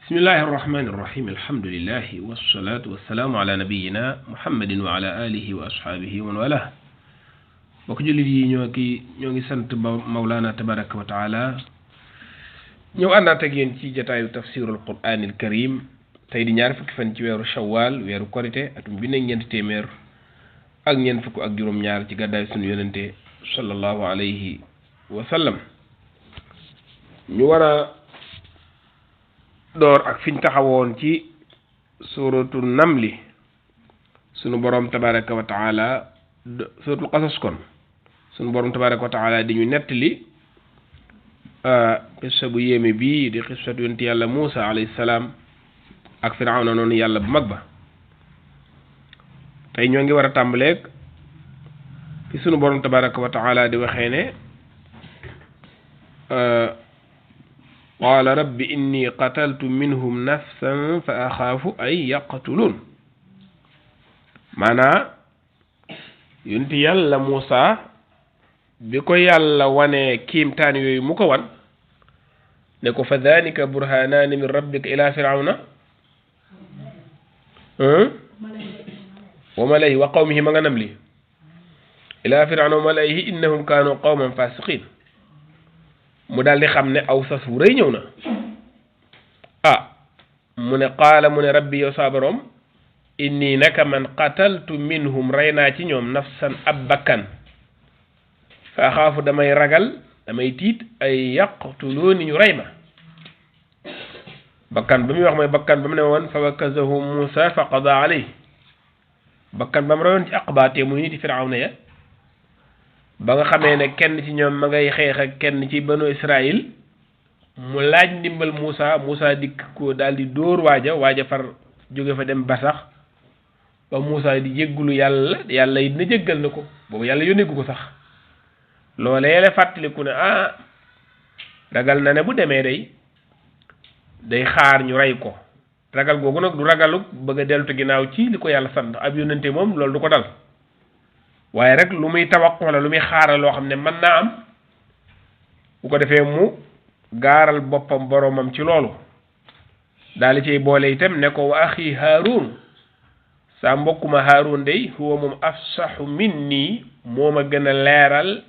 بسم الله الرحمن الرحيم الحمد لله والصلاة والسلام على نبينا محمد وعلى آله وأصحابه ومن والاه bokk jullit yi ñoo ngi sant Mawlana tabaraka wa taala ñëw àndaat ak yéen ci jataayu tafsirul Qur'anil Karim tey di ñaar fukki fan ci weeru Shawwal weeru Korite atum bi nekk ñeent téeméer ak ñeent fukk ak juróom-ñaar ci gàddaay sunu yonente sallallahu alayhi wa sallam ñu war a door ak fiñ taxawoon ci suratul namli sunu borom tabaraka wa taala suratul qasas kon sunu borom tabaraka wa taala di ñu nettali qissa bu yéeme bii di qissatu yonent yàlla Muusa alayhi salaam ak Firawna noonu yàlla bu mag ba tey ñoo ngi war a tàmbaleeg fi sunu borom tabaraka wa taala di waxee ne qaala rabbi inni qataltu minhum nafsan fa axaafu ay yaqtuluun maanaa yonent yàlla Muusa bi ko yàlla wane kiimtaan yooyu mu ko wan ne ko fa dhalika burhanaani min rabbika ila firawna wa malayhi wa qawmihi ma nga nam li ila firawna wa malayhi innahum kaanu qawman fasiqin mu daal di xam ne aw sas wu rëy ñëw na mu ne qaala mu ne rabbi yow saa borom inni naka man qataltu minhum rey naa ci ñoom nafsan ab bakkan fa axaafu damay ragal damay tiit ay yaqtuluuni ñu rey ma bakkan ba muy wax mooy bakkan ba mu ne woon fa wakazahu Muusa fa qada alayhi bakkan ba mu reyoon ci aqbaate muy niti Firawna ya ba nga xamee ne kenn ci ñoom ma ngay xeex ak kenn ci banu Israël mu laaj ndimbal Muusa dikk ko daal di dóor waaja far jóge fa dem basax ba Muusa di jéggulu yàlla it na jéggal na ko boobu yàlla yónneegu ko sax loolee la fàttaliku ne ragal na ne bu demee day xaar ñu rey ko ragal googu nag du ragalu bëgg a deltu ginnaaw ci li ko yàlla sant ab yónnante moom loolu du ko dal waaye rek lu muy tawaq wala lu muy xaaral loo xam ne mën naa am bu ko defee mu gaaral boppam boromam ci loolu daal di ciy boole itam ne ko wa axi Haarun saa mbokkuma Haarun day huwa moom afsaxu minni moo ma gën a leeral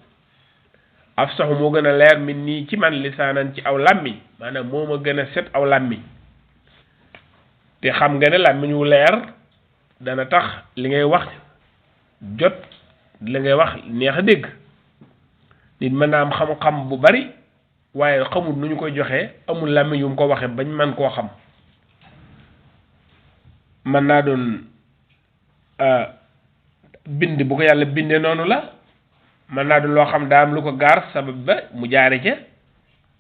afsaxu moo gën a leer minni ci man lisaanan ci aw làmmiñ maanaam moo ma gën a set aw làmmiñ te xam nga ne làmmiñ wu leer dana tax li ngay wax jot li ngay wax neex a dégg nit mën naa am xam-xam bu bari waaye xamul nu ñu koy joxee amul làmmiñ yu mu ko waxee bañ man koo xam mën naa doon bind bu ko yàlla bindee noonu la mën naa doon loo xam daa am lu ko gaar sabab ba mu jaare ca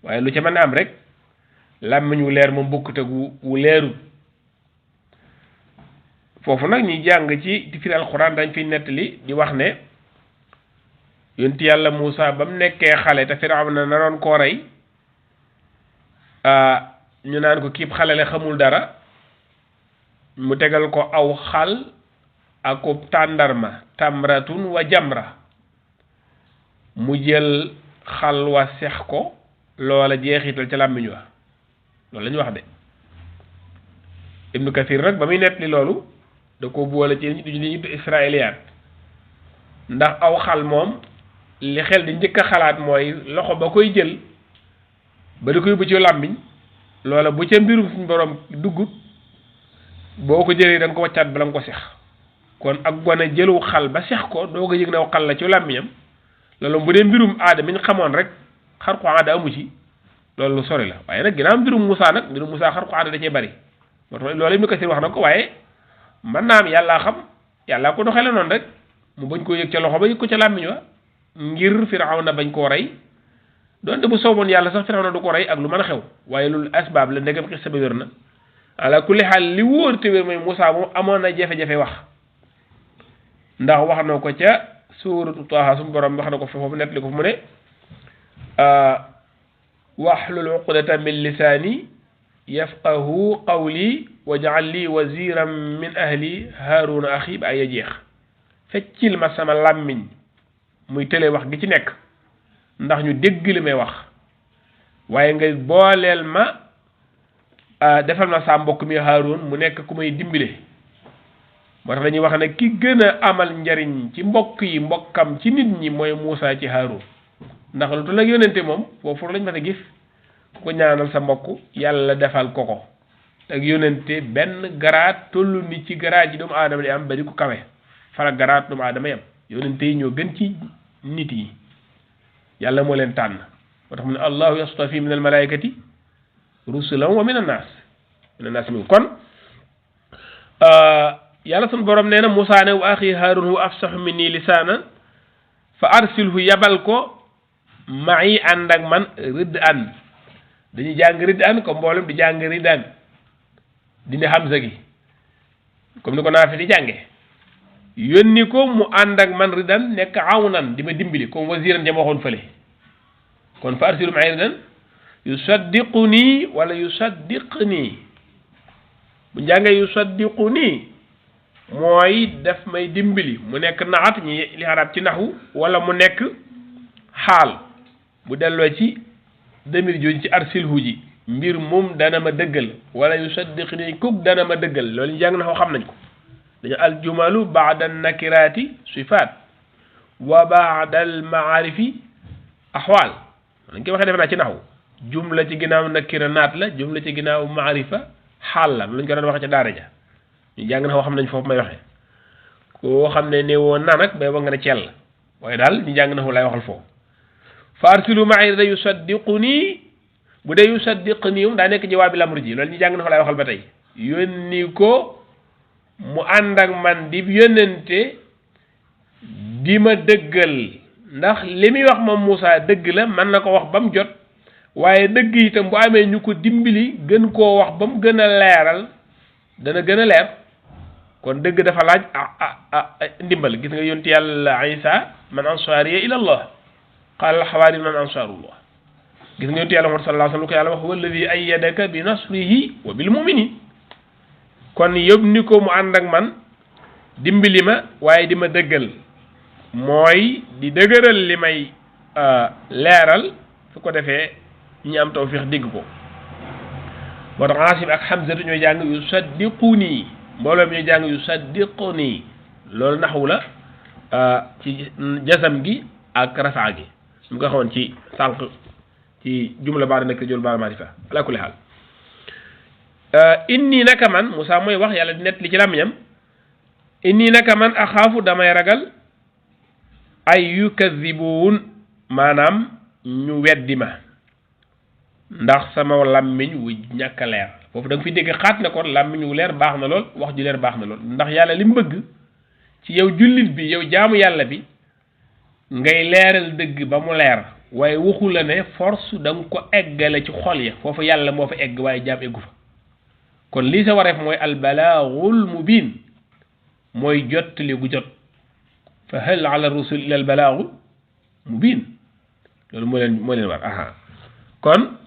waaye lu ca mën a am rek làmmiñ wu leer moom bokkut ak wu leerul foofu nag ñuy jàng ci firi alxuraan dañ fiy nettali di wax ne yonent yàlla Muusa ba mu nekkee xale te Firawna naroon koo rey ñu naan ko kiib xale la xamul dara mu tegal ko aw xal ak ko tàndarma tamratun wa jamra mu jël xal wa sex ko loola jeexital ca làmmiñ wa loolu la ñu wax de Ibnu Kathir nag ba muy nettali loolu da ko boole ci li ñu israéliyaat ndax aw xal moom li xel di njëkk a xalaat mooy loxo ba koy jël ba di ko yóbbu ci làmmiñ loola bu ca mbirum suñ borom duggut boo ko jëlee da nga ko waccaat bala nga ko sex kon ak gone jëlu xal ba sex ko doo ko yëg ne aw xal la ci làmmiñam loolu bu dee mbirum aada mi ñu xamoon rek xarqu aada amu ci loolu lu sori la waaye nag ginnaaw mbirum Muusa xarqu aada da cee bari moo tax loolu Ibnu Kasiir wax na ko waaye man naa am yàllaa xam yàllaa ko doxale noonu rek mu bañ koo yëg ca loxo ba yëg ko ca làmmiñ wa ngir Firawna bañ koo rey doonte bu sooboon yàlla sax Firawna du ko rey ak lu mën a xew waaye loolu asbaab la ndegam xis sa ba wér na ala kulli xaal li wóor te wér mooy Muusa moom amoon na jafe-jafe wax ndax wax na ko ca suuratu Taaha suñu borom wax na ko foofu nettali ko fu mu ne wahlul uqdatan min lisaani yafqahu qawli waj'al li waziran min ahli Haaruna axi ba ay jeex feccil ma sama làmmiñ muy tële wax gi ci nekk ndax ñu dégg li may wax waaye nga booleel ma defal ma sa mbokk mi Haarun mu nekk ku may dimbile moo tax dañuy wax ne ki gën a amal njariñ ci mbokk yi mbokkam ci nit ñi mooy Muusa ci Haarun ndax lu toll ak yónnente moom foofu lañ mën a gis ku ko ñaanal sa mbokk yàlla defal ko ko ak yónnente benn garaat tollu ni ci garaat yi doomu aadama di am bari ku kawe fara garaat doomu aadama yam yónnente yi ñoo gën ci nit yi yàlla moo leen tànn moo tax mu ne allahu yastafi min al malaikati rusulan wa min annas mi kon yàlla sun borom nee na Musaa ne wa axi Haarun huwa afsahu minni lisaanan fa arsilhu yabal ko ma'i ànd ak man ridd an dañuy jàng ridd an comme mboolem di jàng ridd an dindi hamza gi comme ni ko Naafi di jànge yónni ko mu ànd ak man ridd an nekk awnan di ma dimbali comme wasiran jam waxoon fële kon fa arsilhu ma'i ridd an yusaddiquni wala yusaddiqni bu njàngee yusaddiquni mooy daf may dimbali mu nekk naxat ñi li arab ci naxu wala mu nekk xaal bu delloo ci demir jooju ci arsilhu ji mbir moom dana ma dëggal wala yusaddiqni kuk dana ma dëggal loolu ñu jàng naxu xam nañ ko dañu aljumalu baada nakiraati sifaat wa baada almaarifi axwaal dañ koy waxee defe naa ci naxu jumla ci ginnaaw nakira naat la jumla ci ginnaaw maarifa xaal la lañ ko doon waxee ca daara ja ñu jàng na xam nañ foofu may waxee koo xam ne ne woon na nag bay ba nga ne ceel waaye daal ñu jàng na lay waxal foofu fa arsilu ma'i da yusaddiquni bu dee yusaddiqni daa nekk jawaabi lamr ji loolu ñu jàng na lay waxal ba tey yónni ko mu ànd ak man di yónnente di ma dëggal ndax li muy wax moom Moussa dëgg la mën na ko wax ba mu jot waaye dëgg itam bu amee ñu ko dimbali gën koo wax ba mu gën a leeral dana gën a leer kon dëgg dafa laaj ndimbal gis nga yonti yàlla Isa man ansaariya ila Allah qaala al-hawaari man ansaarullah gis nga yonti yàlla Muhammad sallallahu alayhi wa sallam ko yàlla wax huwa alladi ayyadaka bi nasrihi wa bil muminin kon yóbbu ni ko mu ànd ak man dimbali ma waaye di ma dëggal mooy di dëgëral li may leeral su ko defee ñi am tawfiix dégg ko moo tax Aasim ak Hamza ñooy jàng yusaddiquni mbooloo mi ñooy jàng yusaddiquni loolu naxwu la ci jasam gi ak rafaa gi su mu ko xamoon ci sànq ci jumla baada nekk jul baada maarifa ala kulli xaal inni naka man Moussa mooy wax yàlla di nett li ci làmmiñam inni naka man axaafu damay ragal ay yukadibuun maanaam ñu weddi ma ndax sama làmmiñ wu ñàkk a leer foofu da nga fi dégg xaat ne kon làmmiñ wu leer baax na lool wax ju leer baax na lool ndax yàlla li mu bëgg ci yow jullit bi yow jaamu yàlla bi ngay leeral dëgg ba mu leer waaye waxu la ne force da nga ko eggale ci xol ya foofu yàlla moo fa egg waaye jaam eggu fa kon lii sa wareef mooy albalaagul mubin mooy jottali gu jot fa hal ala rusul ila albalaagul mubin loolu moo leen war aha kon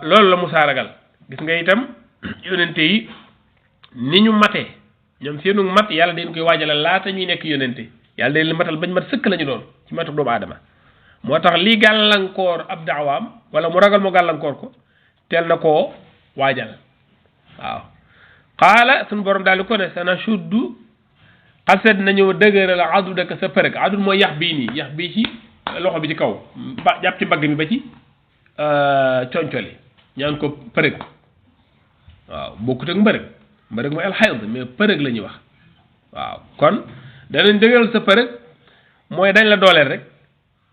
loolu la Musaa ragal gis nga itam yonente yi ni ñu matee ñoom seenu mat yàlla dañ koy waajalal laata ñuy nekk yonente yàlla dañ leen matal bañ mat sëkk lañu doon ci matu doomu aadama moo tax lii gàllankoor ab daawaam wala mu ragal mu gàllankoor ko teel na koo waajal waaw xaala suñu borom daal di ko ne sana suddu xalset nañu dëgëral adu dëkk sa përëg adul mooy yax bii nii yax bii ci loxo bi ci kaw ba jàpp ci mbagg mi ba ci concoli ñaan ko përëg waaw bokkut ak mbërëg mbërëg mooy alxayd mais përëg la ñuy wax waaw kon danañ dëgëral sa përëg mooy dañ la dooleel rek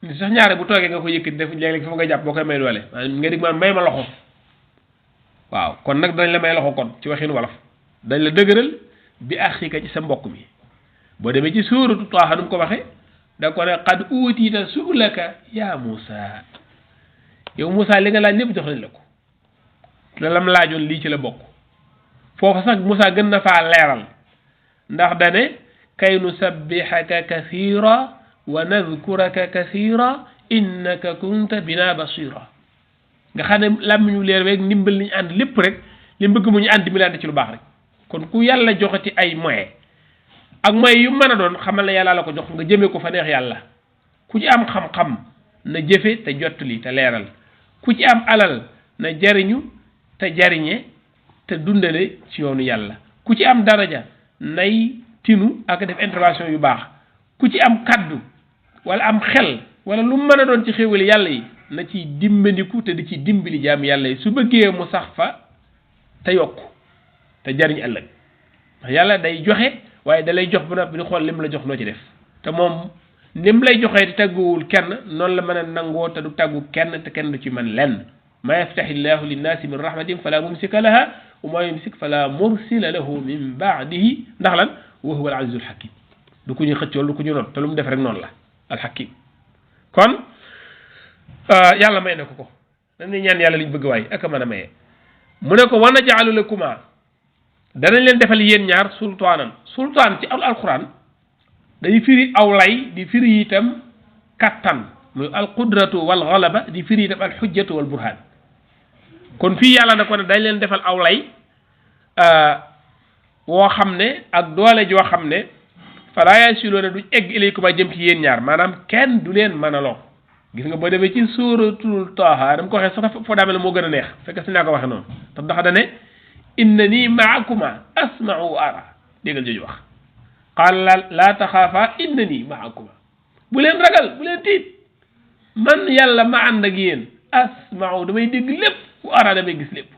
ni sax ñaare bu toogee nga ko yëkkati def léeg-léeg foofu nga jàpp boo koy may doole nga dig man may ma loxo waaw kon nag dañ la may loxo kon ci waxin wolof dañ la dëgëral bi axika ci sa mbokk mi boo demee ci suuratu Taaha nu mu ko waxee da ko ne qad uutiita su'laka yaa Muusaa yow Muusaa li nga laaj lépp jox nañ la ko la lam laajoon lii ci la bokk foofu sax Muusaa gën na faa leeral ndax dane kay nusabbihaka kasiira wa nadkuraka kasiira innaka kunta bina basira nga xam ne làmmiñu leer weeg ndimbal li ñu ànd lépp rek li bëgg mu ñu ànd mi ànd ci lu baax rek kon ku yàlla joxati ay moyens ak moyens yu mën a doon xamal ne yàlla la ko jox nga jëmee ko fa neex yàlla ku ci am xam-xam na jëfe te jottali te leeral ku ci am alal na jariñu te jariñe te dundale ci yoonu yàlla ku ci am daraja nay tinu ak def intervention yu baax ku ci am kaddu wala am xel wala lu mën a doon ci xéewali yàlla yi na ci dimbandiku te di ci dimbali jaam yàlla yi su bëggee mu sax fa te yokku te jariñ ëllëg ndax yàlla day joxe waaye da lay jox bu noppi di xool lim la jox noo ci def te moom nim lay joxee te tàgguwul kenn noonu la mën a nangoo te du tàggu kenn te kenn du ci mën lenn ma yaftahi llahu linnaasi min rahmatin fala mumsika laha wa ma yumsik fala mursila lahu min baadihi ndax lan wa huwa al azizul hakim du ko ñu xëccool du ko ñu noon te lu mu def rek noonu la al hakim kon yàlla may na ko dañuy ñaan yàlla liñ bëgg waay ak a mën a maye mu ne ko wa naj'alu lakuma danañ leen defal yéen ñaar sultaanan sultaan ci alquran day firi aw lay di firi itam kattan muy alqudratu wal ghalaba di firi itam al hujjatu wal burhan kon fii yàlla na ko ne dañ leen defal aw lay woo xam ne ak doole joo xam ne falaa yasiluuna duñ egg ilaykuma jëm ci yéen ñaar maanaam kenn du leen mën a lor gis nga boo demee ci suuratul Taaha dama ko waxee sax foo daa mel moo gën a neex fekk si naa ko waxee noonu tax daxa da ne innanii maakuma asma'u wa ara déggal jooju wax qaala laa taxaafa innanii maakuma bu leen ragal bu leen tiit man yàlla ma ànd ak yéen asma'u damay dégg lépp wa ara damay gis lépp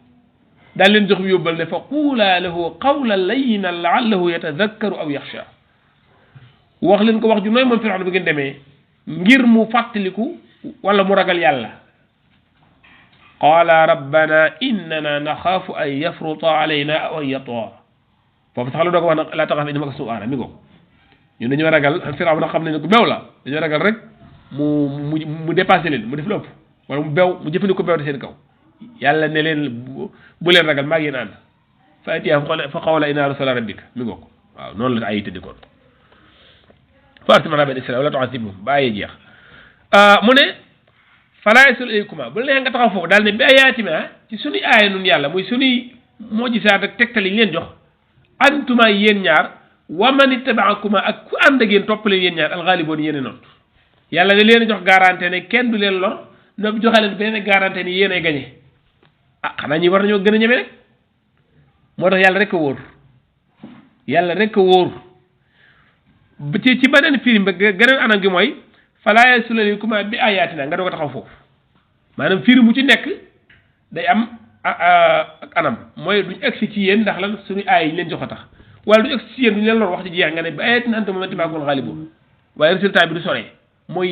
daal leen jox bi yóbbal ne fa quulaa lahu qawlan layyinan la'allahu yatadakkaru aw yaxsha wax leen ko wax ju nooy moom Firawna bi ngeen demee ngir mu fàttaliku wala mu ragal yàlla qaala rabbana innana naxaafu an yafruta alayna aw an yatgha foofu sax la doo ko wax nag laa taxaaf innaka asma'u wa ara mi ko ñun dañoo ragal Firawna xam ne ku beew la dañoo ragal rek mu dépassé leen mu def lépp wala mu beew mu jëfandikoo beew te seen kaw yàlla ne leen bu leen ragal maa ngi yéen ànd fa atiyahu fa qawla inna rasula rabbika mi ko waaw noonu la ay tëddi kon fa arsil ma'ana bani israila wala tu'adhibhum ba ay jeex mu ne falaa yasil ilaykuma bu la neexee nga taxaw foofu daal ne bi ayaatina ci suñuy aaya nun yàlla muy suñuy mojisaat ak tegtal yi leen jox antuma yéen ñaar wa man ittaba'akuma ak ku ànd ak yéen topp leen yéen ñaar alxaaliboon yéen noonu yàlla da leen jox garantie ne kenn du leen lor no joxe leen beneen garantie ni yéen ay gañe xanaa ñi war nañoo gën a ñeme rek moo tax yàlla rek a wóor yàlla rek a wóor ci beneen firim ba geneen anam gi mooy falaa yasil ilaykuma bi ayaatina nga doog a taxaw foofu maanaam firi mu ci nekk day am ak anam mooy duñ egsi ci yéen ndax lan suñu aay yi leen jox a tax wala duñ egsi ci yéen duñ leen lor wax ci jeex nga ne bi ayaatina antum wa antum ghaalibuun waaye résultat bi du sore mooy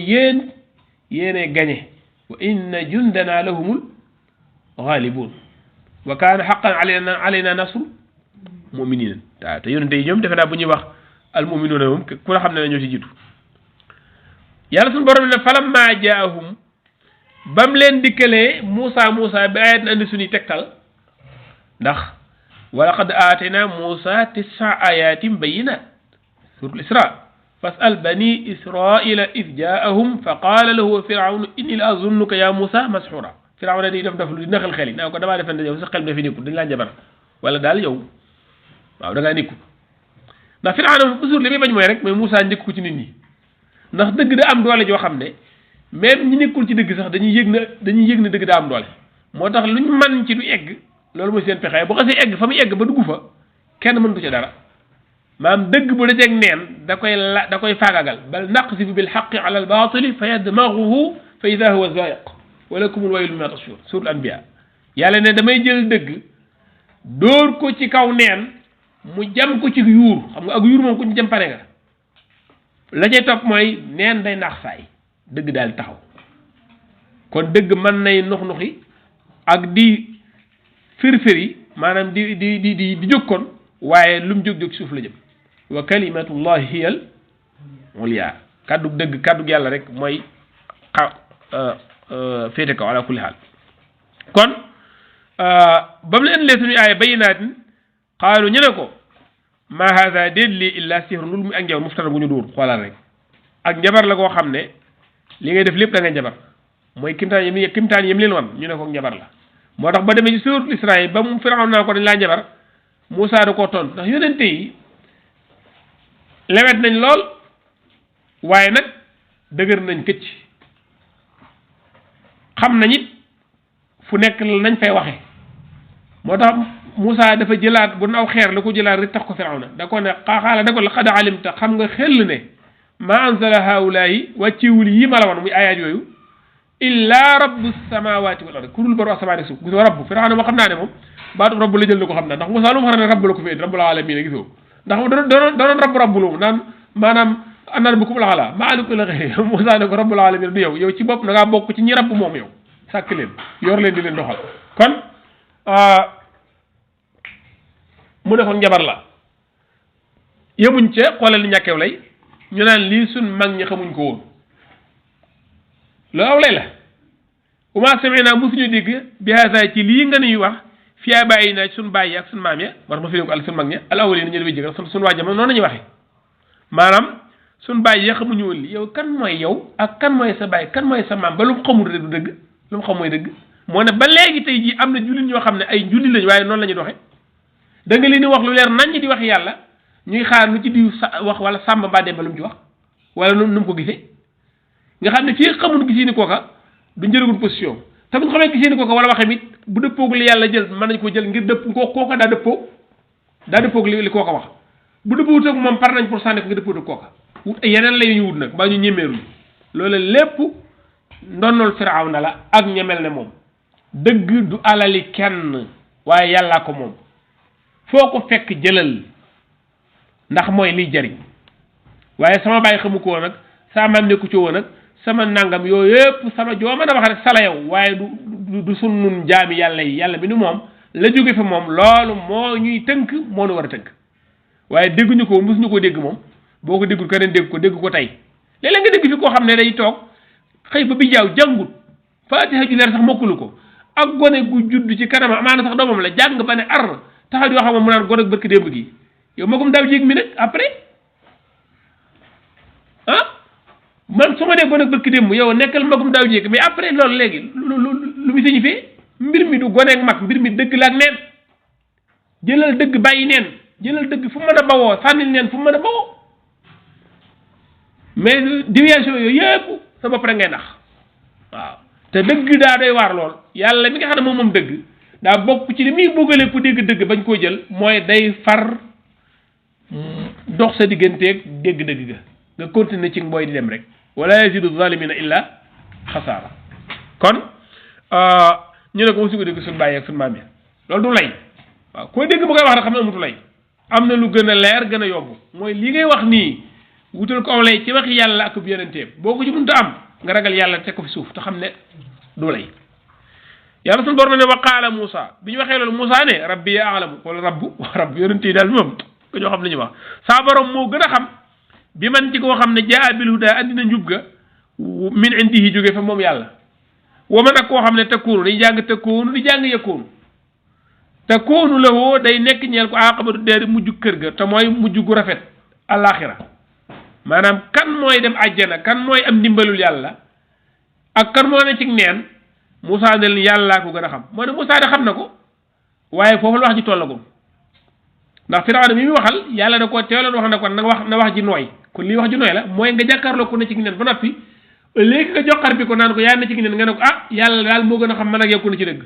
yéenay gañe wa inna jundana lahumul ghaalibuun wa kaana haqqan alayna nasrul mu'miniin te yonente yi ñoom defe naa bu ñuy wax al mu'minuuna moom ku la xam ne ñoo ci jiitu yàlla suñu borom ne falammaa jaahum bam leen dikkalee Muusa bi ayat na andi suñuy tegtal ndax wa laqad aatayna Muusa 9 ayatin bayyinaat suuratul Israa fas'al bani israila id jaahum fa qaala lahu firawnu inni la azunnuka ya Muusa mashuura Firawna di def lu di naxal xel yi naa ko damaa defe ne yow sa xel mi dafa nekkul dañ laa jabar wala daal yow waaw da ngaa nekkul ndax Firawna moom toujours li muy bañ mooy rek mooy Muusa njëkk ko ci nit ñi ndax dëgg da am doole joo xam ne même ñi nekkul ci dëgg sax dañuy yëg ne dëgg daa am doole moo tax luñ man ci du egg loolu mooy seen pexe bu xasee egg fa muy egg ba dugg fa kenn mëntu ci dara maanaam dëgg bu dajeeg neen da koy faagagal bal naqzifu bil haqqi ala al baatili fa yadmaghuhu fa idha huwa zaahiq wa lakumul waylu mimma tasifun suuratul anbiya yàlla ne damay jël dëgg dóor ko ci kaw neen mu jam ko ci yuur xam nga ak yuur moom ku ñu jam pare nga la cay topp mooy neen day naax saay dëgg daal taxaw kon dëgg mën nay nux-nuxi ak di firfiri maanaam di jóg kon waaye lu mu jóg-jóg suuf la jëm wa kalimatullahi hiyal ulya kàddug dëgg kàddug yàlla rek mooy féete kaw ala kulli xaal kon ba mu leen lee suñu aaya bayyinaatin qaalu ñu ne ko ma hada déet lii illa sihrun loolu muy ak njabar muftara bu ñu dóor xoolal rek ak njabar la koo xam ne li ngay def lépp da nga njabar mooy kimtaan yim leen wan ñu ne ko njabar la moo tax ba demee ci suuratul Israa ba mu Firawna naa ko dañ laa njabar Muusaa da koo tontu ndax yonente yi lewet nañ lool waaye nag dëgër nañ këcc xam nañ it fu nekk nañ fay waxe motax Moussa dafa jëlaat bu naw xeer la ko jëlaat rek tax ko Firawna da ko ne xaxala da ko laqad alimta xam nga xel ne ma anzala haulayi wàcciwul yi ma la woon muy ayat yooyu illa rabbus samawati wal ardi kurul baru asamaan suuf gis rabbu Firawna mo xam naa ne moom baatu rabbu la jël na ko xam naa ndax Moussa lu mu xam ne rabbu la ko fi rabbul alamin gisoo ndax doon rabbu lu naan maanaam anaan bu kum la xala maa alim la xëy Moussa ne ko rabbul alamin du yow ci bopp da ngaa bokk ci ñi rabbu moom yow sàkk leen yor leen di leen doxal kon mu ne kon njabar la yemuñ ca xoolal ni ñàkkeew lay ñu naan lii suñ mag ñi xamuñ ko woon loolu aw lay la uma sami'na musuñu dégg bi hada ci lii nga nuy wax fiyaa bàyyi na suñ bàyyi ak suñ maam ya war ma fi ko al suñ mag ña al awwalin ñu dafay jëgal suñ waa jamono noonu la ñuy waxee maanaam suñ bàyyi ya xamuñu woon li yow kan mooy yow ak kan mooy sa bàyyi kan mooy sa maam ba lu mu xamul rek du dëgg lu mu xam mooy dëgg moo ne ba léegi tey jii am na jullit ñoo xam ne ay jullit lañ waaye noonu la ñuy doxee da nga leen di wax lu leer nañ di wax yàlla ñuy xaar lu ci diw wax wala sàmm ba dem ba lu mu ci wax wala nu mu ko gisee nga xam ne fii xamul gisee ni kooka du njëragul position te bu ñu xamee gisee ni kooka wala waxee mit bu dëppoog li yàlla jël mën nañ ko jël ngir dëpp kooka daa dëppoog li kooka wax bu dëppwut ak moom par nañ pour sànni ko ngir dëppwut ak kooka wut ay yeneen la ñu wut nag mbaa ñu ñemeerul loolu lépp ndonnol Firawna la ak ñemel ne moom dëgg du alali kenn waaye yàllaa ko moom foo ko fekk jëlal ndax mooy liy jariñ waaye sama bàyyi xamu ko woon nag sama maam nekku ci woon nag sama nangam yooyu yëpp sama joo mën a wax rek sala yow waaye du sun nun jaami yàlla yi yàlla bi ni moom la jóge fa moom loolu moo ñuy tënk moo nu war a tënk waaye dégguñu ko mosuñu ko dégg moom boo ko déggul keneen dégg ko tey léeg-léeg nga dégg fi koo xam ne day toog xëy ba bi jaaw jàngut faatiha ju leer sax mokkulu ko ak gone gu judd ci kanam amaana sax doomam la jàng ba ne ar taxaw di wax mu naan gone ak barki démb gi yow magum daaw jéeg mi nag après man su ma dee gone ak barki démb yow nekkal magum daaw jéeg mais après loolu léegi lu mu signifie mbir mi du gone ak mag mbir mi dëgg la ak neen jëlal dëgg bàyyi neen jëlal dëgg fu mën a bawoo sànnil neen fu mën a bawoo mais déviation yooyu yëpp sa bopp rek ngay nax waaw te dëgg daa doy waar lool yàlla mi nga xam ne moom dëgg daa bokk ci li muy bëggale ku dégg dëgg bañ koo jël mooy day far dox sa digganteeg dégg dëgg ga nga continuer ci mbooy di dem rek wala yazidu zalimina illa xasaara kon ñu ne ko mosu ko dégg suñu bàyyi ak suñu maam yi loolu du lay waaw koy dégg bu koy wax rek xam ne amutu lay am na lu gën a leer gën a yomb mooy li ngay wax nii wutal ko aw lay ci waxi yàlla ak yonenteem boo ko ci mënta am nga ragal yàlla teg ko fi suuf te xam ne du lay yàlla suñu borom ne wa qaala Moussa bi ñu waxee loolu Moussa ne rabbi ya alamu wala rabbu yonente yi daal moom ko ñoo xam li ñu wax saa borom moo gën a xam bi man ci koo xam ne jaa bil huda andi na njub ga min indihi jóge fa moom yàlla wa man ak koo xam ne takkuunu day jàng takkuunu di jàng yëkkoonu takkuunu la woo day nekk ñeel ko aqabatu deeri mujj kër ga te mooy mujj gu rafet alaxira maanaam kan mooy dem àjjana kan mooy am ndimbalul yàlla ak kan moo ne ci neen Moussa ne leen yàllaa ko gën a xam moo ne Moussa de xam na ko waaye foofu la wax ji tollagum ndax Firawna mi muy waxal yàlla da koo teeloon wax na ko na wax ji nooy kon lii wax ji nooy la mooy nga jàkkaarloo ko ne ci neen ba noppi léegi nga joxar bi ko naan ko yaa ne ci neen nga ne ko yàlla daal moo gën a xam man ak yow ko ne ci dëgg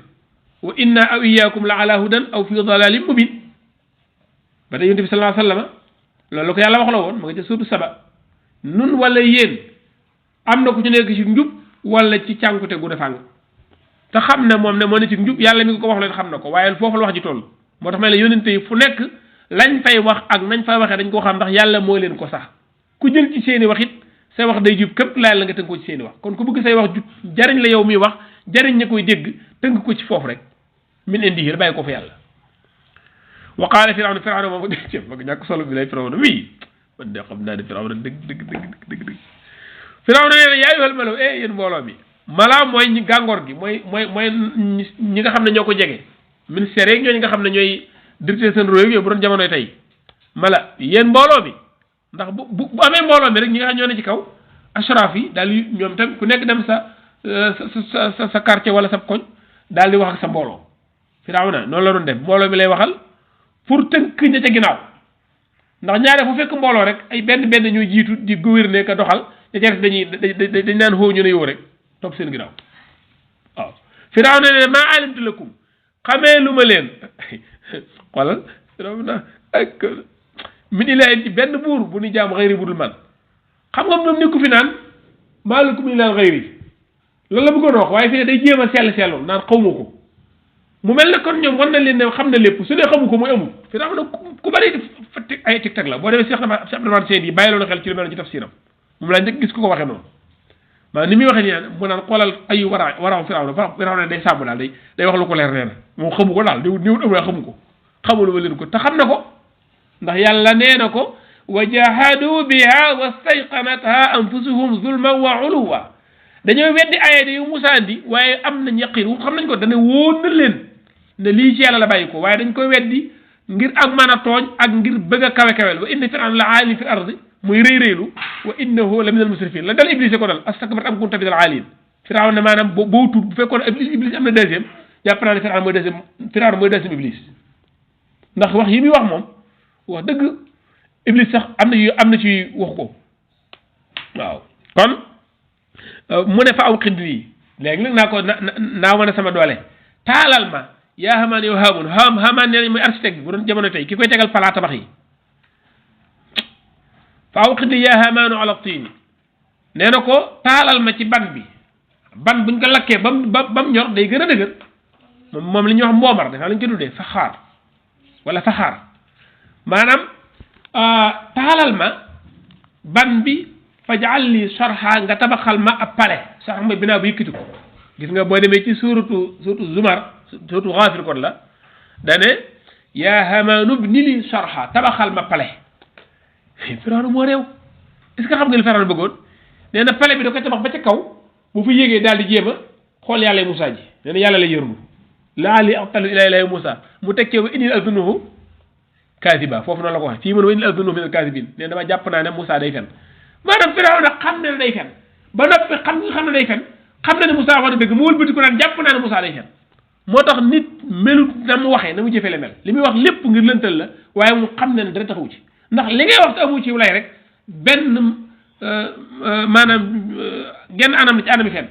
wa inna aw iyyakum la ala hudan aw fi dalalin mubin ba tey yonent bi sallallahu alayhi wa sallam loolu ko yàlla wax la woon ma nga ca surtout saba nun wala yéen am na ku ci nekk ci njub wala ci cànkute gu defàng te xam ne moom ne moo ne ci njub yàlla mi ko wax leen xam na ko waaye foofu la wax ji toll moo tax may la yonente yi fu nekk lañ fay wax ak nañ fay waxee dañ koo xam ndax yàlla moo leen ko sax ku jël ci seeni wax it say wax day jub képp laay la nga tënk ko ci seeni wax kon ku bëgg say wax jub jariñ la yow miy wax jariñ ña koy dégg tënk ko ci foofu rek min indi la bàyyi ko fa yàlla wa qaala Firawna moom mag ñàkk solo bi lay Firawna wii man de xam naa ne Firawna dëgg Firawna nee na yaa ayyuhal malaw yéen mbooloo mi mala mooy ñi gàngoor gi mooy ñi nga xam ne ñoo ko jege ministère yeeg ñooñu nga xam ne ñooy directeur seen réew yooyu bu doon jamonoy tey mala yéen mbooloo mi ndax bu amee mbooloo mi rek ñi nga xam ñoo ne ci kaw ashraf yi daal ñoom tam ku nekk dem sa quartier wala sa koñ daal di wax ak sa mbooloo Firawna noonu la doon def mbooloo mi lay waxal pour tënk ña ca ginnaaw ndax ñaare fu fekk mbooloo rek ay benn ñuy jiitu di gouverner ka doxal ña ca dañ naan xoo ñu ne yow rek topp seen ginnaaw waaw Firawna ne maa alimtu lakum xamee lu ma leen xoolal firawna ak min ilaahin ci benn buur bu ni jaam xëyri bu dul man xam nga moom nekku fi naan maa lakum min ilaahin xëyri loolu la bëggoon wax waaye fi ne day jéem a sellu naan xawma ko mu mel ne kon ñoom war na leen ne xam na lépp su dee xamu ko mooy amul firawna ku bari ay tic-tac la boo demee Cheikh Abdourahmane Seydi yi bàyyi loolu xel ci lu mel ci tafsiram moom laa njëkk gis ko waxee noonu maanaam ni muy waxee nii mu naan xoolal ayu waraaw firawna day sàmm daal day wax lu ko leer nee na moom xamu ko daal niwut amul xamu ko xamulu ma leen ko te xam na ko ndax yàlla nee na ko wa jahadu biha wastayqanatha anfusuhum zulman wa uluwa dañoo weddi aaya yu Musaa andi waaye am nañ yaqin xam nañ ko dana wóor na leen ne lii ci yàlla la bàyyi ko waaye dañ koy weddi ngir ak mën a tooñ ak ngir bëgg a kawe-kawel wa inna firawna la aalin fi ardi muy rëy-rëylu wa innahu la min al musrifin la dal iblis ko dal astakbara am kunta min al aalin firawna maanaam boo tuut bu fekkoon iblis am na deuxième jàpp naa ne firawna mooy deuxième iblis ndax wax yi muy wax moom wax dëgg iblis sax am na ci wax ko waaw kon mu ne fa aw xind yi léegi nag naa ko naa wane sama doole taalal ma yaa Haamaan yow Haamaan nee nañ mooy architecte bi bu doon jamono tey ki koy tegal palaa tabax yi fa aw xind yaa Haamaanu ala tiini nee na ko taalal ma ci ban bi ban buñ ko lakkee bam ñor day gën a dëgër moom li ñuy wax mboomar dafa lañ ko tuddee faxaar wala faxaar maanaam taalal ma ban bi faj'al li sarha nga tabaxal ma ab pale sarha mooy binaa bu yëkkati ko gis nga boo demee ci suuratu Zumar suuratu Gaafir kon la dane yaa Haamaanu bni li sarha tabaxal ma pale Firawna moo réew est-ce que xam nga li Firawna bëggoon nee na pale bi da koy tabax ba ca kaw bu fi yéegee daal di jéem a xool yàlla Musaa ji nee na yàlla la yërndu la'allii attali'u ilaa ilaahi Musaa mu teg ci wa innii azunnuhu kaasiba foofu noonu la ko waxee fii mu ne wa innii azunnuhu minal kaasibiin nee na dama jàpp naa ne Musaa day fen maanaam Firawna xam na ne day fen ba noppi xam ne day fen xam na ne Musaa wax na dëgg mu wëlbati ko naan jàpp naa ne Musaa day fen moo tax nit melut na mu waxee na mu jëfee la mel li muy wax lépp ngir lëntal la waaye mu xam ne dara taxawu ci ndax li ngay wax te amu ci lay rek benn maanaam genn anam ci anami fen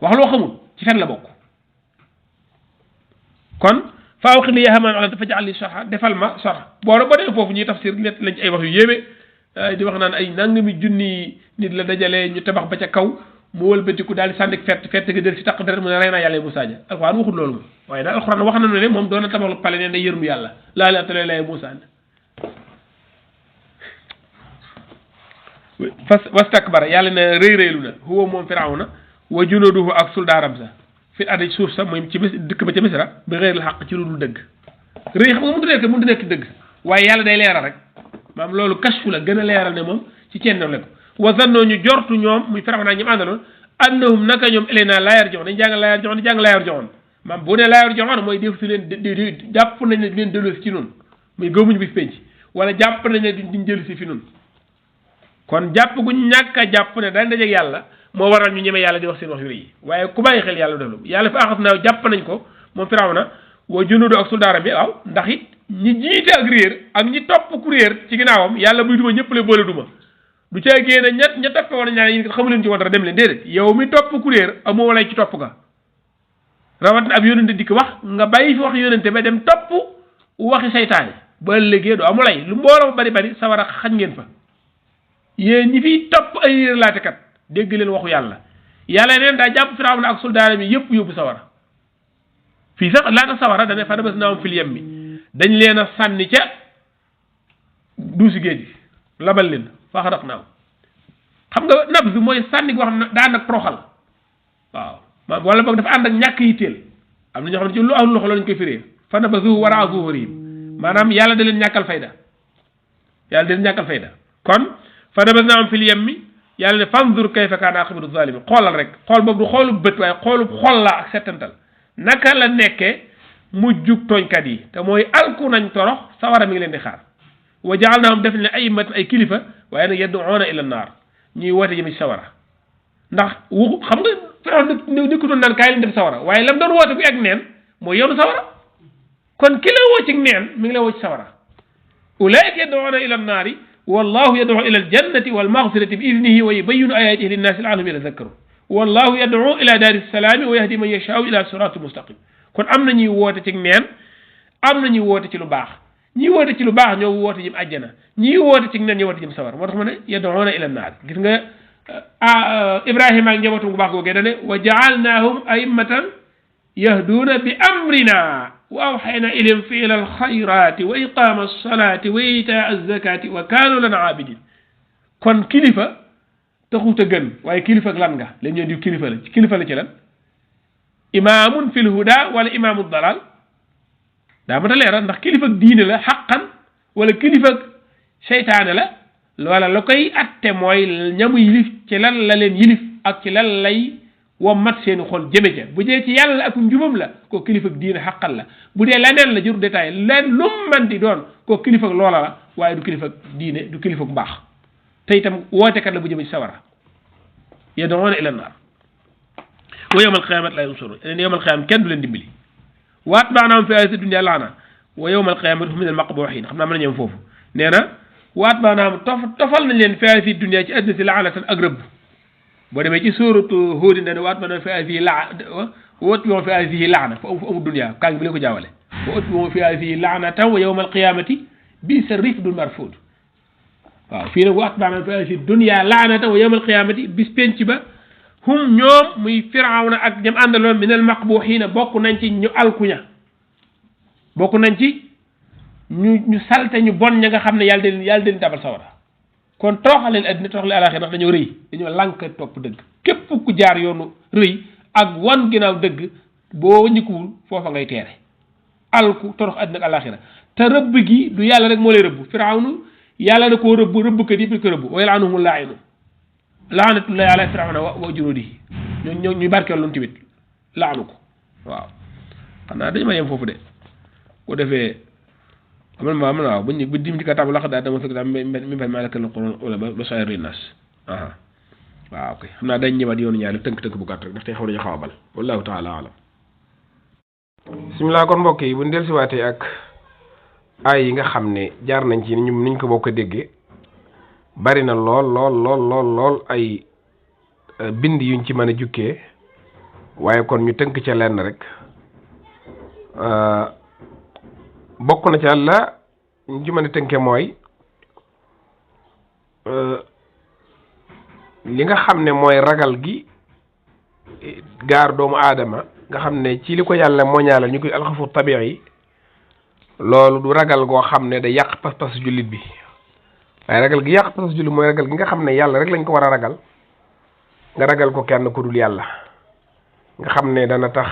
wax loo xamul ci fen la bokk kon faaw xil yaa Haamaan ala faj'al li sarha defal ma sarha boo dee foofu ñuy tafsir net lañ ci ay wax yu yéeme di wax naan ay nangami junni nit la dajale ñu tabax ba ca kaw mu wëlbatiku daal di sànni fett ga del si taq deret mu ne rey naa yàlla Musaa ja alxuraan waxul loolu moom waaye daal alxuraan wax na ne moom doon na tabax pale ne day yërmu yàlla la'allii attali'u ilaa ilaahi Musaa wastakbara yàlla ne rëy-rëylu na huwa moom Firawna wa junuuduhu ak soldaaram sa fi addi suuf sa mooy ci dëkk ba ca Misra bi xëyril xaq ci lu dul dëgg rëy xam nga mënut a nekk dëgg waaye yàlla day leeral rek maam loolu kashfu la gën a leeral ne moom ci ceen la ko wa zannoo ñu jortu ñoom muy Firawna ñoom àndaloon annahum naka ñoom ilaynaa laa yarji'uun dañ jàng laa yarji'uun di jàng laa yarji'uun maam bu ne laa yarji'uun mooy def si leen jàpp nañ ne di leen dellu si ci noonu muy gëmuñu bis penc wala jàpp nañ ne duñ dellu si fi noonu kon jàpp gu ñàkk a jàpp ne dañ dajeeg yàlla moo waral ñu ñeme yàlla di wax seen wax yu rëy waaye ku bàyyi xel yàlla def yàlla fa axas naaw jàpp nañ ko moom Firawna wa junuudu ak soldaaram bi waaw ndax it ñi jiite ak réer ak ñi topp ku réer ci ginnaawam yàlla buy duma ñëpp la boole duma du caa génne ña toppe woon ñaan yéen xamu leen ci woon dara dem leen déedéet yow mi topp ku réer amoo walay ci topp ga rawat na ab yónente dikk wax nga bàyyi fi wax yónente ba dem topp waxi saytaane ba ëllëgee du amulay lu mbooloo bari sawara xañ ngeen fa yéen ñi fiy topp ay réer laatekat dégg leen waxu yàlla yàlla neen daa jàpp Firawna ak soldaaram yi yëpp yóbbu sawara fii sax laata sawara dane fa nabasnaahum fil yammi dañ leen a sànni ca duusi géej gi labal leen fa axraqnaahum xam nga nabz mooy sànni goo xam ne daa ànd ak proxal waaw wala boog dafa ànd ak ñàkk yitteel am na ñoo xam ne ci lu am loxo lañ koy firee fa nabasuuhu waraa zuhurihim maanaam yàlla da leen ñàkkal fayda kon fa nabasnaahum fil yammi yàlla ne fanzur kayfa kaana aqibatu zalimin xoolal rek xool boobu du xoolub bët waaye xoolub xol la ak settantal naka la nekkee mujjug tooñkat yi te mooy alku nañ torox sawara mi ngi leen di xaar wa ja'alnaahum def ne a'immatan ay kilifa waaye nag yad'uuna ila naar ñuy woote jëm ci sawara ndax xam nga Firawna nekkutoon naan kaay leen def sawara waaye lam doon woote bu egg neen mooy yoonu sawara kon ki la woo ci neen mi ngi la woo ci sawara ulaa'ika yad'uuna ila naari wallahu yad'u ila aljannati walmaghfirati bi idnihi wa yubayyinu ayatihi linnaasi la'allahum yatadhakkarun wallahu yad'u ila daari salaami wa yahdi man yashaa'u ila siraatin mustaqim kon am na ñuy woote ci neen am na ñuy woote ci lu baax ñi woote ci lu baax ñoo woote jëm àjjana ñi woote ci neen ñoo woote jëm sawar moo tax ma ne yad'una ila naar gis nga Ibrahima ak njabootum bu baax googee dane wa ja'alnahum a'immatan yahduuna bi amrina wa awxayna ilayhim fi'la alxayrati wa iqama alsalati wa itaa alzakati wa kaanu lana aabidin kon kilifa taxut a gën waaye kilifa ak lan nga leen ñoo di kilifa la ci lan imaamun fil huda wala imaamu dalal daa mata leeral ndax kilifa ak diine la xaqan wala kilifa ak seytaane la loola la koy atte mooy ñamu yilif ci lan la leen yilif ak ci lan lay wommat seeni xol jëme ca bu dee ci yàlla ak njubam la koo kilifa ak diine xaqan la bu dee leneen la jur détail leen lu man di doon koo kilifa ak loola la waaye du kilifa ak diine du kilifa ak mbaax te itam wootekat la bu jëme ci sawara yad'una ila naar wa yawma alqiyamati la yansurun leen yawma alqiyama kenn du leen dimbali wa atba'nahum fi ayati dunya laana wa yawma alqiyamati hum min almaqbuhin xam naa mën a ñëw foofu nee na wa atba'nahum tofal nañ leen fi ayati dunya ci addina si laanatan ak rëbb boo demee ci suuratu Huud dane wa atba'nahum fi ayatihi wa fi ayatihi laana fa amu dunya kaa ngi bi leen ko jaawale wa atba'nahum fi ayatihi laanatan wa yawma alqiyamati bi'sa rifdul marfuud waaw fii nag wa atba'nahum fi ayatihi dunya laanatan wa yawma alqiyamati bis penc ba hum ñoom muy firawna ak ñam àndaloon min al maqbuhiina bokk nañ ci ñu alkuña bokk nañ ci ñu salte ñu bon ña nga xam ne yàlla den tabal sawara kon tooxal leen addina tooxal leen alaxira ndax dañoo rëy dañoo lànk topp dëgg képp ku jaar yoonu rëy ak wan ginnaaw dëgg boo ñikuwul foofa ngay teere alku torox addina ak alaxira te rëbb gi du yàlla rek moo lay rëbb firawnu yàlla da koo rëbbkat yëpp ko rëbb wa yal'anuhumu laa'inu laanatullahi ala firawna wa junuudihi ñu barkeel loolu tamit laanu ko waaw xanaa dañu ma yem foofu de ko defee man waaw bu dim ci katabu laq daal dama fekk daal mi fay maa lakkal Qur'an wala ba sayri nas waaw ok xam naa dañ ñëwaat yoonu ñaari tënk bu gàtt rek ndax tey xaw nañu xaw a bal wallahu taala alam bismillah kon mbokk yi bu ñu dellusiwaatee ak ay yi nga xam ne jaar nañ ci niñ ko bokk a déggee bari na lool ay bind yuñ ci mën a jukkee waaye kon ñu tënk ca lenn rek bokk na ca la ñu ci mën a tënke mooy li nga xam ne mooy ragal gi gaar doomu aadama nga xam ne ci li ko yàlla moñaalal ñu koy alxafu tabi'i loolu du ragal goo xam ne da yàq pas-pas jullit bi waaye ragal gi yàq pas julli mooy ragal gi nga xam ne yàlla rek lañ ko war a ragal nga ragal ko kenn ku dul yàlla nga xam ne dana tax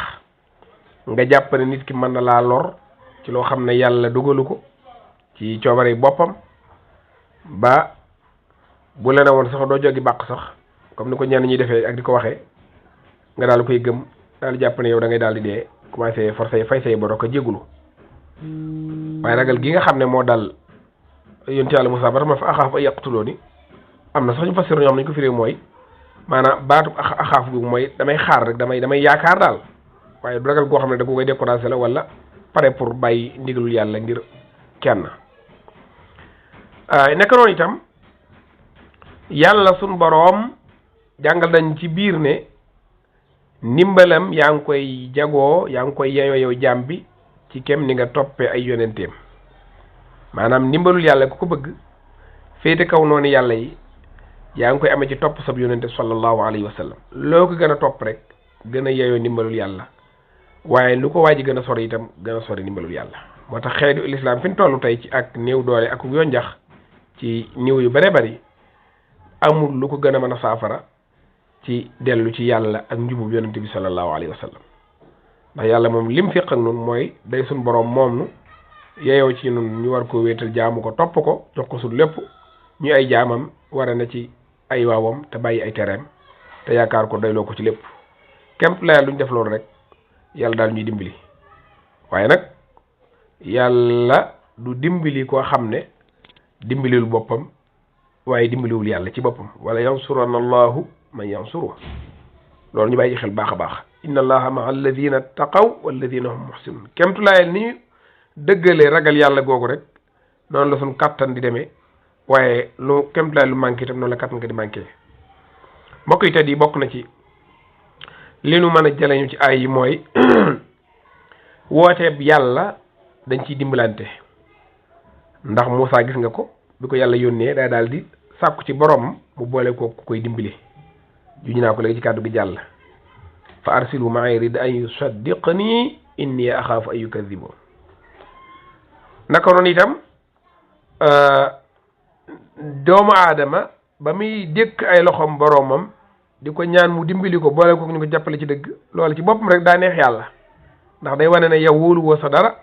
nga jàpp ne nit ki mën na laa lor ci loo xam ne yàlla dogalu ko ci coobare boppam ba bu la ne woon sax doo jógi bàq sax comme ni ko ñenn ñuy defee ak di ko waxee nga daal koy gëm daal jàpp ne yow da ngay daal di dee commencé forcé fay say boro ko jégulu waaye ragal gi nga xam ne moo dal yonent yàlla Musaa ba tax ma fa axaafu ay yaqtulooni am na sax ñu fassir ñoo xam nañu ko firee mooy maanaam baatu axaaf googu mooy damay xaar rek damay yaakaar daal waaye du ragal goo xam ne da ko koy découragé la wala pare pour bàyyi ndigalul yàlla ngir kenn naka noonu itam yàlla sun boroom jàngal nañ ci biir ne ndimbalam yaa ngi koy jagoo yaa ngi koy yeyoo yow jaam bi ci kem ni nga toppee ay yonenteem maanaam ndimbalul yàlla ku ko bëgg féete kaw noonu yàlla yi yaa ngi koy amee ci topp sab yonente sallallahu alayhi wa sallam loo ko gën a topp rek gën a yeyoo ndimbalul yàlla waaye lu ko waa ji gën a sori itam gën a sori ndimbalul yàlla moo tax xeetu lislaam fi ñu toll tey ci ak néew doole ak yonjax ci niw yu bare bari amul lu ko gën a mën a saafara ci dellu ci yàlla ak njubub yonente bi sallallahu alayhi wa sallam ndax yàlla moom lim fiq ak nun mooy day sun boroom moom nu yeyoo ci nun ñu war ko wéetal jaamu ko topp ko jox ko suñ lépp ñu ay jaamam wara na ci ay waawam te bàyyi ay tereem te yaakaar ko doyloo ko ci lépp képp la yàlla duñ def loolu rek yàlla daal ñuy dimbali waaye nag yàlla du dimbali koo xam ne dimbaliwul boppam waaye dimbaliwul yàlla ci boppam wala yansuranna allahu man yansuru loolu ñu bàyyi xel baax a baax inna allaha maa alladina taqaw walladina hum muhsinun kemtulaayel ni ñu dëggalee ragal yàlla googu rek noonu la suñ kàttan di demee waaye lu kemtulaay lu manqué itam noonu la kàttan nga di manqué mbokk yi tedd yi bokk na ci li nu mën a jëleñu ci ay yi mooy wooteeb yàlla dañ ciy dimbalante ndax Moussa gis nga ko bi ko yàlla yónnee daa daal di sàkku ci borom mu boole ko ku koy dimbali ju ñu naa ko léegi ci kàddu gi jàll fa arsilu ma'i rid an yusaddiqni inni axaafu an yukadibun naka noonu itam doomu aadama ba muy dékk ay loxoom boromam di ko ñaan mu dimbali ko boole ko ñu ko jàppale ci dëgg loolu ci boppam rek daa neex yàlla ndax day wane ne yow wóolu woo sa dara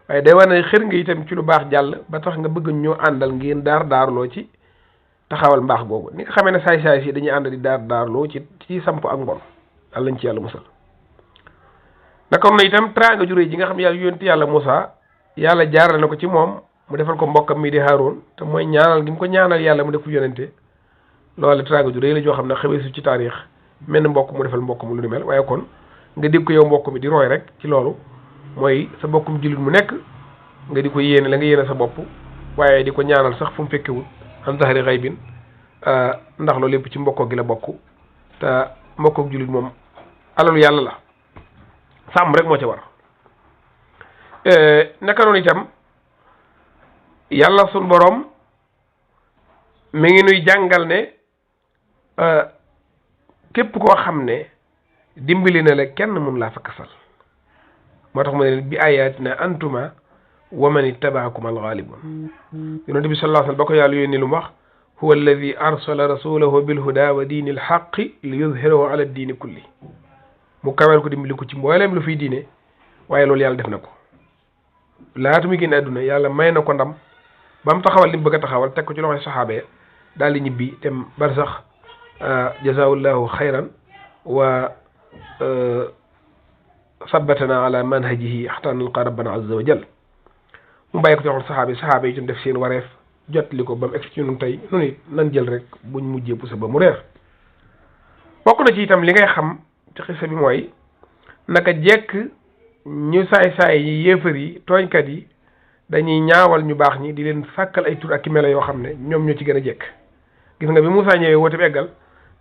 waaye day wane ne xër nga itam ci lu baax jàll ba tax nga bëgg ñoo àndal ngeen daarloo ci taxawal mbaax googu ni nga xamee ne saay-saay si dañuy ànd di daarloo ci samp ak mbon yàlla nañ ci yàlla musal naka noonu itam teraanga ju réy ji nga xam yàlla yónent yàlla Moussa yàlla jaarale na ko ci moom mu defal ko mbokkam mi di Haroun te mooy ñaanal gi mu ko ñaanal yàlla mu def ko yónente loolu teraanga ju réy la joo xam ne xewee su ci taarix mel ni mbokk mu defal mbokk mu lu ni mel waaye kon nga dégg ko yow mbokk mi di roy rek ci loolu mooy sa mbokkum jullit mu nekk nga di ko yéene la nga yéene sa bopp waaye di ko ñaanal sax fu mu fekkewut an zahri ghaybin ndax loolu lépp ci mbokkoo gi la bokk te mbokkook jullit moom alalu yàlla la sàmm rek moo ca war naka noonu itam yàlla sun boroom mi ngi nuy jàngal ne képp koo xam ne dimbali na la kenn mun laa fa kasal moo tax mu ne bi ayatina antuma wa man ittabaakum alghalibun yonent bi sallallahu alayhi wa sallam ba ko yàlla yónni lu mu wax huwa alladi arsala rasulahu bilhuda wa diini alxaqi li yudhirahu ala diini kulli mu kawel ko dimbali ko ci mbooleem lu fiy diine waaye loolu yàlla def na ko laata muy génn àdduna yàlla may na ko ndam ba mu taxawal li mu bëgg a taxawal teg ko ci loxoy saxaaba ya daal di ñibbi dem barsax jazaahullahu xayran wa sabbatana ala manhajihi hatta nalqa rabbana azza wa jal mu bàyyi ko ci loxol saxaaba yi itam def seen wareef jot li ko ba mu egsi ci ñun tey nu it nan jël rek buñ mujjee pusa ba mu reer bokk na ci itam li ngay xam ci xisa bi mooy naka jekk ñu saay-saay yi yéefar yi tooñkat yi dañuy ñaawal ñu baax ñi di leen sàkkal ay tur ak ki melo yoo xam ne ñoom ñoo ci gën a jekk gis nga bi Moussa ñëwee woote bi eggal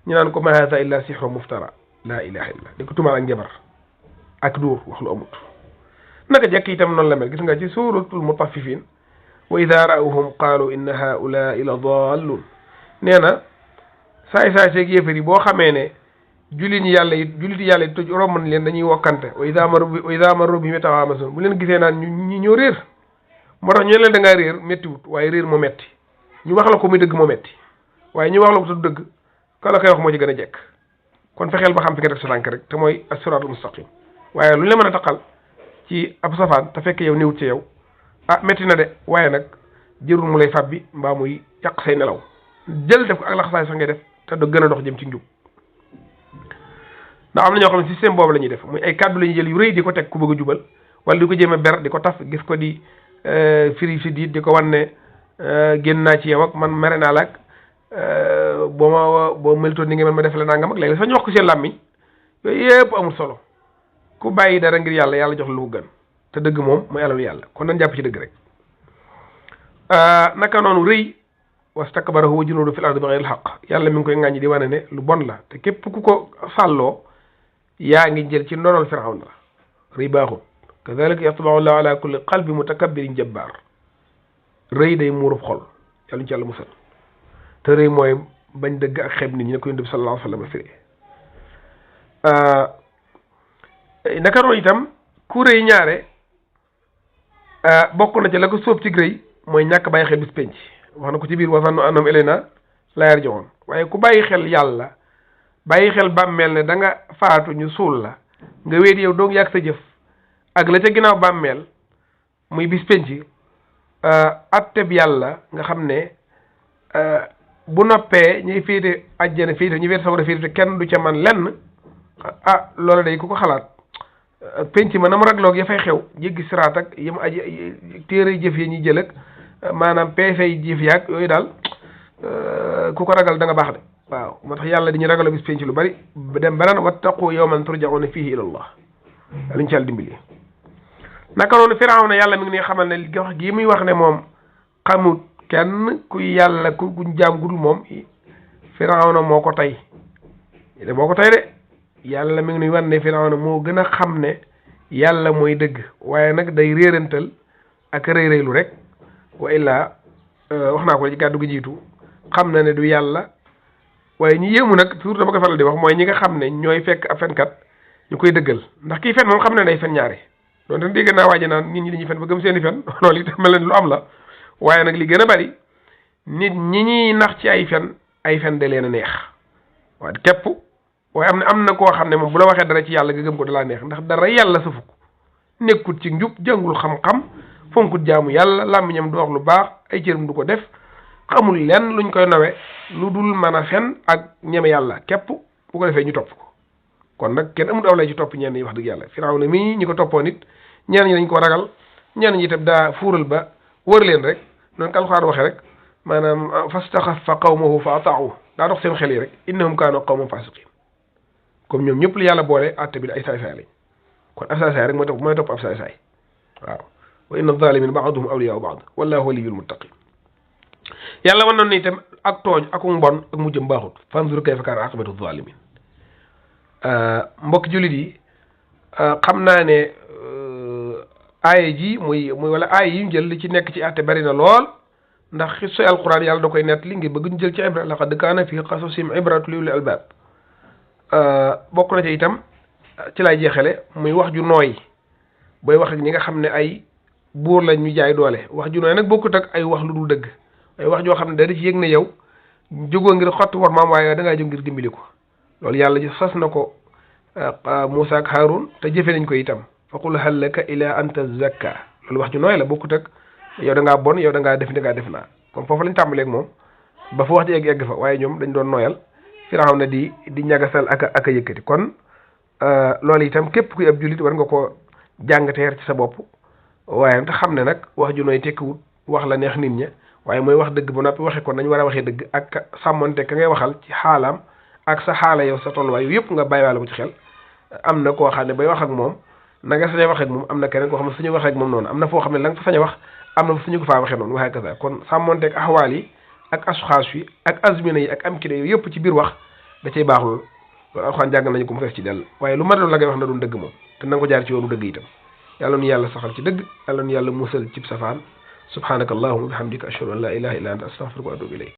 ñu naan ko ma haza illa sihru muftara la ilaha illa di ko tumaal ak njabar ak dóor wax lu amut naka jekk itam noonu la mel gis nga ci suratul mutaffifin wa ida ra'awhum qaalu inna haulaai la dallun nee na saay-saay seeg yéefar yi boo xamee ne jullit yàlla yi toj romb nañ leen dañuy wokkante wa ida marru bihim yataghamasun bu leen gisee naan ñu ñoo réer moo tax ñu leen da ngaa réer méttiwut waaye réer moo metti ñu wax la ko muy dëgg moo metti waaye ñu wax la ko tu dëgg ka la koy wax moo ci gën a jekk kon fexeel ba xam fi nga def sa tànk rek te mooy as-siraatul mustaqim waaye lu ñu la mën a taqal ci ab safaan te fekk yow néewut ci yow ah métti na de waaye nag jërul mu lay fàbbi mbaa muy yàq say nelaw jël def ko ak laxasaay sax ngay def te do gën a dox jëm ci njub ndax am na ñoo xam ne système boobu la ñuy def muy ay kàddu la ñuy jël yu rëy di ko teg ku bëgg a jubal wala di ko jéem a ber di ko taf gis ko di firi si di ko wan ne génn naa ci yow ak man mere naa la ak boo meltoon ni nga mel ma def la nangam ak léegi sax ñu wax ko seen làmmiñ yooyu yëpp amul solo ku bàyyi dara ngir yàlla yàlla jox lu ko gën te dëgg moom mooy alalu yàlla kon nañ jàpp ci dëgg rek naka noonu rëy wastakbara huwa junuudu fil ardi bi ghayril haqq yàlla mi ngi koy ŋàññi di wane ne lu bon la te képp ku ko sàlloo yaa ngi jël ci ndonol Firawna la rëy baaxut kadhalika yatba'u llahu ala kulli qalbi mutakabbirin jabbar rëy day muurub xol yàlla ñu ci yàlla musal te rëy mooy bañ dëgg ak xeeb nit ñi ne ko Yonent bi sallallahu alayhi wa sallam firi naka noonu itam ku rëy ñaare bokk na ci la ko sóob ci rëy mooy ñàkk bàyyi xel bis penc wax na ko ci biir wasannu annahum ilayna la yarji'un waaye ku bàyyi xel yàlla bàyyi xel bàmmeel ne da nga faatu ñu suul la nga wéet yow doog yàgg sa jëf ak la ca ginnaaw bàmmeel muy bis penc atteb yàlla nga xam ne bu noppee ñuy féete àjjana féete ñu féete sawara féete kenn du ca man lenn loolu day ku ko xalaat penc ma na mu ragloog ya fay xew jéggi siraat ak yam aji téere jëf yi ñuy jël ak maanaam peefey jëf yaag yooyu daal ku ko ragal da nga baax de waaw moo tax yàlla dañuy ragal bis penc lu bari dem banaan wattaqu yawman turja'una fihi ila Allah luñ ci yàlla dimbali naka noonu Firawna yàlla mi ngi ne xamal ne wax gii muy wax ne moom xamut kenn ku yàlla ku jaam gudul moom Firawna moo ko tey de yàlla mi ngi nuy wan ne Firawna moo gën a xam ne yàlla mooy dëgg waaye nag day réerantal ak rëy rëylu rek wa illaa wax naa ko ci kàddu gi jiitu xam na ne du yàlla waaye ñi yéemu nag toujours dama ko faral di wax mooy ñi nga xam ne ñooy fekk ab fenkat ñu koy dëggal ndax kii fen moom xam ne day fen ñaare doon te dégg naa waaji naan nit ñi dañuy fen ba gëm seeni fen loolu it mel ne lu am la waaye nag li gën a bari nit ñi ñuy nax ci ay fen da leen a neex waaye képp waaye am na koo xam ne moom bu la waxee dara ci yàlla nga gëm ko dalaa neex ndax dara yàlla sëfu ko nekkut ci njub jàngul xam-xam fonkut jaamu yàlla làmmiñam du wax lu baax ay cëram du ko def xamul lenn luñ koy nawe lu dul mën a fen ak ñeme yàlla képp bu ko defee ñu topp ko kon nag kenn amul aw lay ci topp ñenn ñi wax dëgg yàlla Firawna mii ñi ko toppoon it ñenn ñi dañ ko ragal ñenn ñi itam daa fuural ba wër leen rek noonu ko Alxuraan waxee rek maanaam fastaxaffa qawmahu fa ata'u daa dox seen xel yi rek innahum kaanu qawman fasiqin comme ñoom ñëpp li yàlla boole àtte bi ay saay-saay lañ kon ab saay-saay rek mooy topp ab saay-saay waaw wa inna zalimin ba'duhum awliyaa'u ba'd wallahu waliyyul muttaqin yàlla wan noonu itam ak tooñ ak mbon ak mujjëm baaxut fanzur kayfa kaana aqibatu zalimin mbokk jullit yi xam naa ne aaya ji muy wala aaya yi ñu jël li ci nekk ci àtte bari na lool ndax xissoy alquran yàlla da koy nett li ngir bëgg ñu jël ci ibra laqad kaana fi qasasihim ibratu li ulil albab bokk na ci itam ci lay jeexale muy wax ju nooy booy wax ak ñi nga xam ne ay buur lañ ñu jaay doole wax ju nooy nag bokkut ak ay wax lu dul dëgg ay wax joo xam ne da ci yëg ne yow jógoo ngir xotti war maam waaye da ngaa jóg ngir dimbali ko loolu yàlla ji sas na ko Muusaa ak Haaruun te jëfe nañ ko itam fa qul hal laka ila an tazakka loolu wax ju nooy la bokkut ak yow da ngaa bon yow da ngaa def naa kon foofu lañ tàmbaleeg moom ba fa wax ji egg fa waaye ñoom dañ doon nooyal Firawna di ñagasal ak a yëkkati kon loolu itam képp kuy ab jullit war nga ko jàngateer ci sa bopp waaye te xam ne nag wax ju nooy tekkiwut wax la neex nit ña waaye mooy wax dëgg ba noppi waxe kon nañ war a waxee dëgg ak sàmmonte ka ngay waxal ci xaalaam ak sa xaala yow sa tolluwaay yu yëpp nga bàyyiwaale ko ci xel am na koo xam ne bay wax ak moom na nga sañ a wax ak moom am na keneen koo xam ne suñu wax ak moom noonu am na foo xam ne la nga fa sañ a wax am na fa suñu ko faa waxee noonu waxee kasa kon sàmmonteeg axwaal yi ak asxaas yi ak azmina yi ak amkina yi yëpp ci biir wax da cay baax loolu alxuraan jàng nañu ko mu fees ci dell waaye lu mat la ngay wax na doon dëgg moom te na nga ko jaar ci yoonu dëgg itam yàlla nu yàlla saxal ci dëgg yàlla nu yàlla musal cib safaan subhanaka allahumma bihamdika ashhadu an la ilaha illa anta astaghfiruka wa atubu ilayk